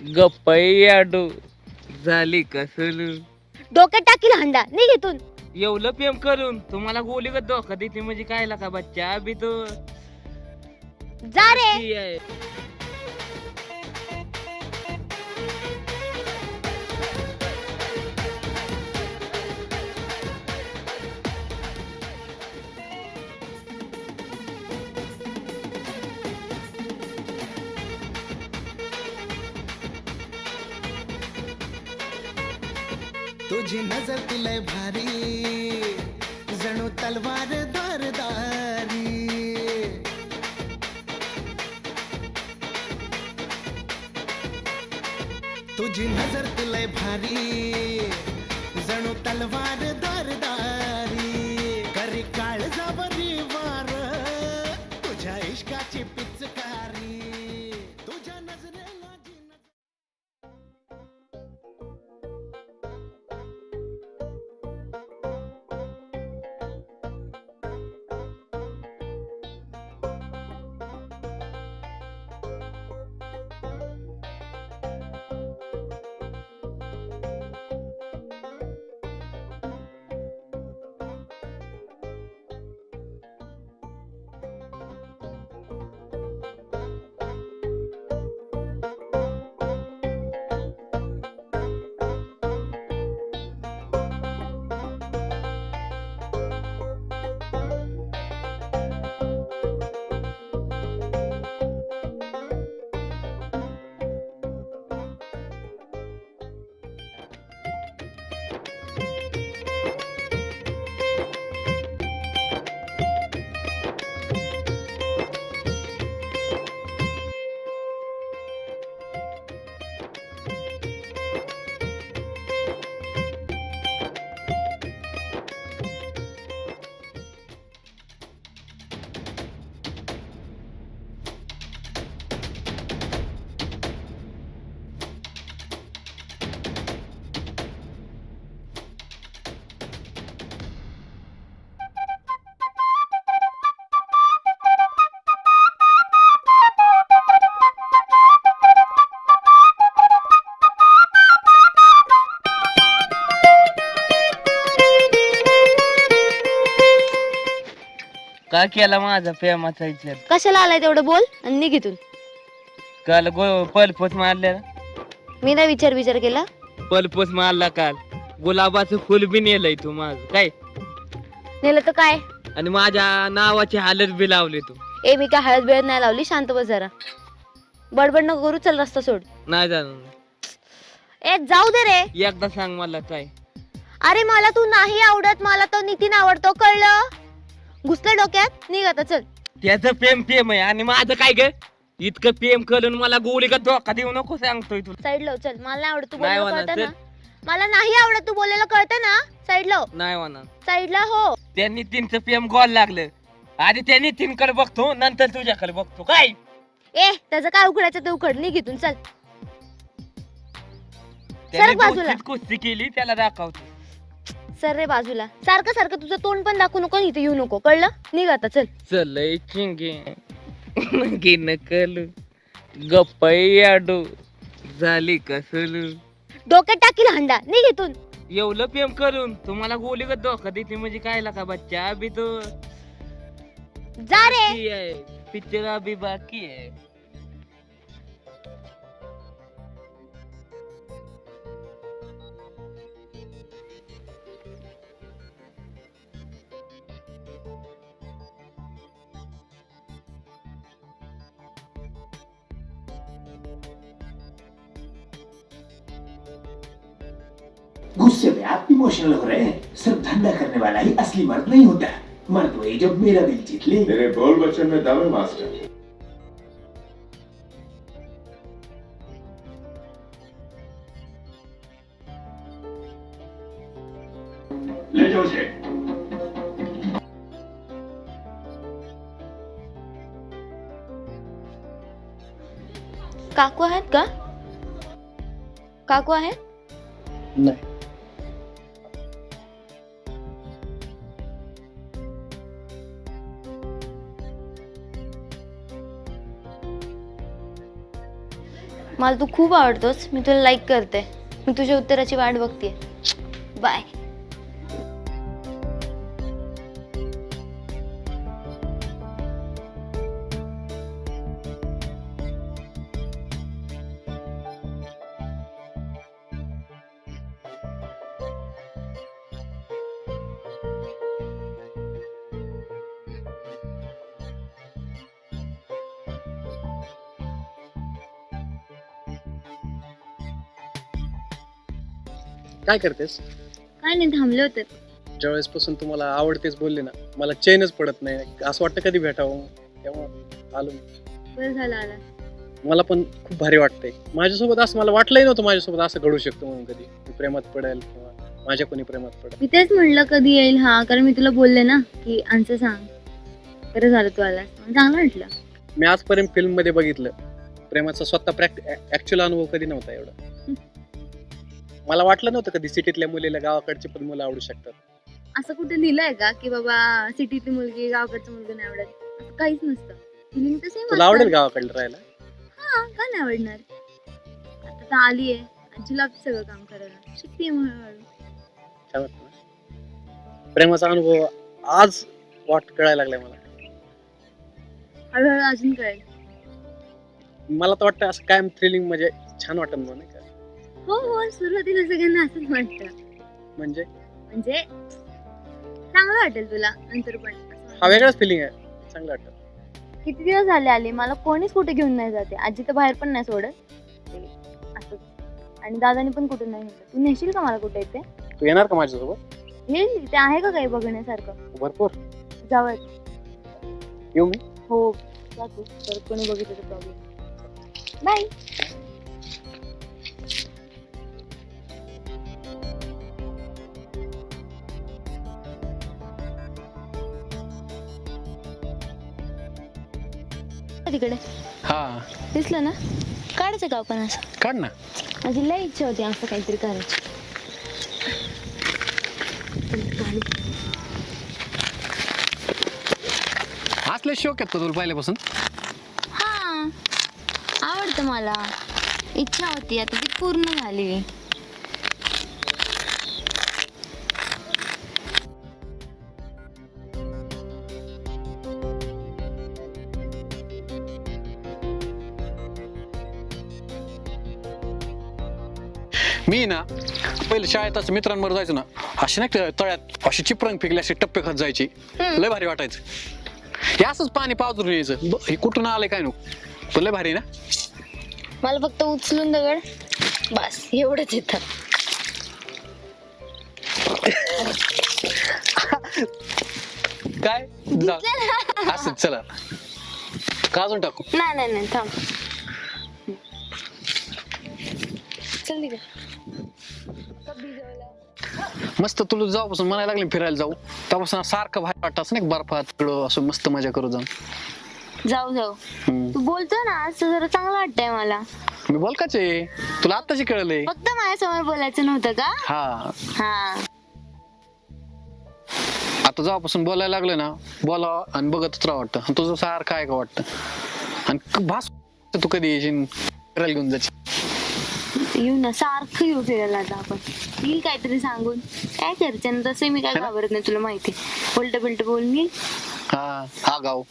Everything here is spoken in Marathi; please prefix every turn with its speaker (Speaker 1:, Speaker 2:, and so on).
Speaker 1: गप्पा झाली कसलू
Speaker 2: डोक्यात टाकील हांडा निघ इथून.
Speaker 1: एवढं प्रेम करून तुम्हाला गोली का धोका देते म्हणजे काय का बच्चा अभी तो
Speaker 2: जा रे.
Speaker 1: की आहे.
Speaker 3: तुझी नजर तुलय भारी जणू तलवार धारदारी. तुझी नजर तुलय भारी जणू तलवार धारदारी. करी काळजावरी वार तुझ्या इश्काची पिचकारी. तुझ्या नजरेला जी
Speaker 1: का केला माझा प्रेमाचा विचार
Speaker 2: कशाला आलाय तेवढं बोल आणि निघ इथून.
Speaker 1: काल पलपोस मारल्या
Speaker 2: मी नाही विचार केला.
Speaker 1: पलपोस मारला काल गुलाबाचं फुल बी नेलंय तू माझ काय
Speaker 2: नेलं तर काय.
Speaker 1: आणि माझ्या नावाची हालत बी लावली तू.
Speaker 2: ए मी काय हळद बिळद नाही लावली. शांत बस जरा. बडबड नको करू. चल रस्ता सोड.
Speaker 1: नाही जाणून
Speaker 2: ए जाऊ दे रे.
Speaker 1: एकदा सांग मला काय.
Speaker 2: अरे मला तू नाही आवडत. मला तो नितीन आवडतो. कळलं. घुसलं डोक्यात. निघ आता चल.
Speaker 1: त्याचं प्रेम आहे आणि माझं काय ग. इतकं प्रेम करून मला गोळी का धोका देऊ नको सांगतोय तुला.
Speaker 2: साईड लाव. चल मला नाही आवडत तू
Speaker 1: नाही
Speaker 2: बोललेलं
Speaker 1: म्हणत,
Speaker 2: कळतं ना. मला नाही आवडत तू बोललेलं कळतं ना. साईड लाव.
Speaker 1: नाही म्हणा
Speaker 2: साईड ला हो.
Speaker 1: त्या नितीनचं प्रेम गोल लागलं. आधी त्या नितीनकडे बघतो नंतर तुझ्याकडे बघतो काय.
Speaker 2: ए त्याचं काय उघडायचं ते उघड. निघ इथून चल.
Speaker 1: त्याने
Speaker 2: सरक बाजूला.
Speaker 1: दोस्तीत कुस्ती केली त्याला दाखवतो.
Speaker 2: सर रे बाजूला. सारखं सारखं तुझं तोंड पण दाखवू नको. इथे येऊ नको. कळलं. निघ आता चल.
Speaker 1: चल चिंगे नकल गप्पा झाली कसलू
Speaker 2: डोक्यात टाकील हांडा निघ इथून.
Speaker 1: एवढं प्रेम करून तुम्हाला गोली का धोका देते म्हणजे काय का बच्चा अभी तो
Speaker 2: जा रे.
Speaker 1: आहे पिक्चर अभी बाकी आहे.
Speaker 4: गुस्से में आप इमोशनल हो रहे हैं. सिर्फ धंधा करने वाला ही असली मर्द नहीं होता. मर्द वही जब मेरा दिल जीत ले.
Speaker 5: तेरे बोल बच्चन में दम है मास्टर.
Speaker 4: ले जाओ उसे.
Speaker 2: काकू आहेत का. काकू आहेत.
Speaker 6: नाही.
Speaker 2: मला तू खूप आवडतोस. मी तुला लाईक करते. मी तुझ्या उत्तराची वाट बघते. बाय.
Speaker 6: काय करतेस?
Speaker 2: काय नाही, थांबले होते.
Speaker 6: ज्यावेळेस पासून तुम्हाला आवडतेच बोलले ना, मला चैनच पडत नाही. असं वाटतं कधी भेटावं, तेव्हा आलो.
Speaker 2: बरं झालं आला.
Speaker 6: मला पण खूप भारी वाटतंय. माझ्यासोबत असं मला वाटलंही नव्हतं माझ्यासोबत असं घडू शकतं म्हणून, कधी मी प्रेमात पडेल किंवा माझ्या कोणी प्रेमात पडेल.
Speaker 2: मी तेच म्हणलं कधी येईल हा, कारण मी तुला बोलले ना की आमचं सांग. बरं झालं तू आलास, चांगलं म्हटलं.
Speaker 6: मी आजपर्यंत फिल्म मध्ये बघितलं, प्रेमाचा स्वतः ऍक्च्युअल अनुभव कधी नव्हता एवढा. मला वाटलं नव्हतं कधी सिटीतल्या मुलीला गावाकडची पण मुलं आवडू शकतात.
Speaker 2: असं कुठे लिहिलंय का की बाबा सिटीतली मुलगी गावाकडचं मुलगा नाही आवडत? असं काहीच नसतं. फिलिंग तर सेम.
Speaker 6: तुला आवडेल गावाकडे राहायला?
Speaker 2: हा, का नाही आवडणार? आता तर आली आहे, आजीला सगळं काम करायला शिकते हळूहळू.
Speaker 6: काय वाटतं ना? प्रेमाचा अनुभव आज कळायला लागलाय मला.
Speaker 2: हळूहळू अजून कळेल.
Speaker 6: मला तर वाटतं असं कायम थ्रिलिंग म्हणजे छान वाटत नाही का?
Speaker 2: हो हो, सुरुवातीला सगळ्यांना असंच वाटतं.
Speaker 6: म्हणजे
Speaker 2: चांगलं वाटेल तुला नंतर पण.
Speaker 6: हा वेगळाच फिलिंग आहे, चांगलं वाटतं.
Speaker 2: किती दिवस झाले आले, मला कोणीच कुठे घेऊन नाही जाते. आजी तर बाहेर पण नाही सोडत. असंच. आणि दादानी पण कुठे नाही नेलं. तू नेशील का मला कुठे इथे?
Speaker 6: तू येणार का माझ्यासोबत?
Speaker 2: येईल. ते आहे का काही बघण्यासारखं?
Speaker 6: भरपूर.
Speaker 2: जावं.
Speaker 6: येऊ मी?
Speaker 2: हो, जा तू. तर कोणी बघितलं तर प्रॉब्लेम. बाय. तिकडे
Speaker 6: हा,
Speaker 2: दिसलं ना? काढायचं का आपण असं?
Speaker 6: काढ ना.
Speaker 2: माझी लई इच्छा होती असं काहीतरी करायची.
Speaker 6: असले शौक आहेत का तुला पहिल्यापासून?
Speaker 2: हा, आवडतं मला. इच्छा होती, आता ती पूर्ण झाली.
Speaker 7: मी ना पहिले शाळेत असं मित्रांबरोबर जायचो ना, अशी नाही का तळ्यात अशी चिपरंग फेकली अशी टप्पे खात जायची. लय भारी वाटायचं. हे असंच पाणी पावरून यायचं. हे कुठून आलंय काय नको, पण लय भारी ना.
Speaker 2: मला फक्त उचलून दगड बस एवढंच येतं.
Speaker 7: काय असं चला काजून टाकू.
Speaker 2: नाही नाही नाही, थांब. चल निघ.
Speaker 7: मस्त तुला जाऊपासून म्हणायला लागले फिरायला जाऊ, त्यापासून सारखं भारी वाटत असं नाही बर्फात तिकडं असं मस्त मजा करू जाऊन.
Speaker 2: जाऊ जाऊ. तू बोलतोय ना असं जरा चांगलं वाटतंय मला.
Speaker 7: मी बोलकाचे, तुला आत्ताशी कळलंय.
Speaker 2: फक्त माझ्यासमोर बोलायचं नव्हतं का?
Speaker 7: हा,
Speaker 2: हा.
Speaker 7: आता जेव्हापासून बोलायला लागलं ना, बोला आणि बघतच राहा वाटतं. आणि तुझं सारखं आहे का वाटतं. आणि भास तू कधी येशील फिरायला घेऊन जायची.
Speaker 2: येऊ ना, सारखं येऊ फिरायला. आता आपण येईल काहीतरी सांगून. काय करते तसं मी काय घाबरत नाही, तुला माहिती. उलट बिलट बोल मी.
Speaker 7: हा, हा गाव